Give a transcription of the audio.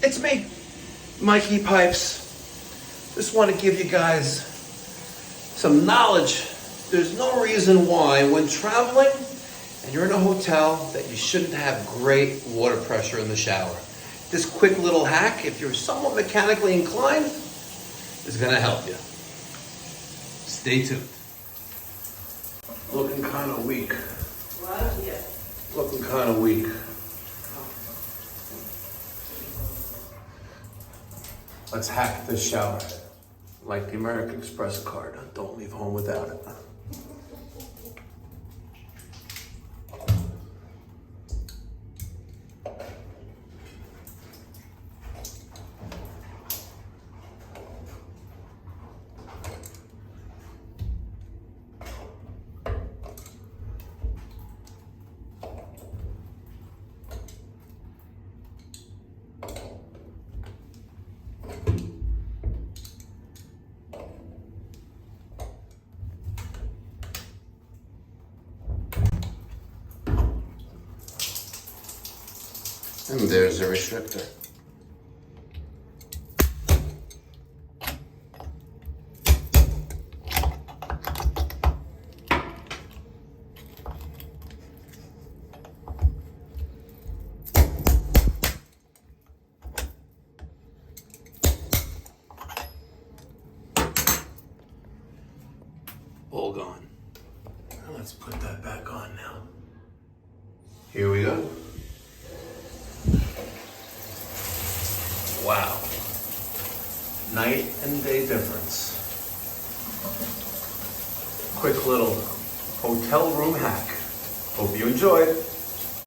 It's me, Mikey Pipes. Just want to give you guys some knowledge. There's no reason why when traveling and you're in a hotel that you shouldn't have great water pressure in the shower. This quick little hack, if you're somewhat mechanically inclined, is going to help you. Stay tuned. Looking kind of weak. What? Yeah. Looking kind of weak. Let's hack this shower. Like the American Express card. Don't leave home without it. And there's a restrictor. All gone. Now let's put that back on now. Here we go. Wow. Night and day difference. Quick little hotel room hack. Hope you enjoyed.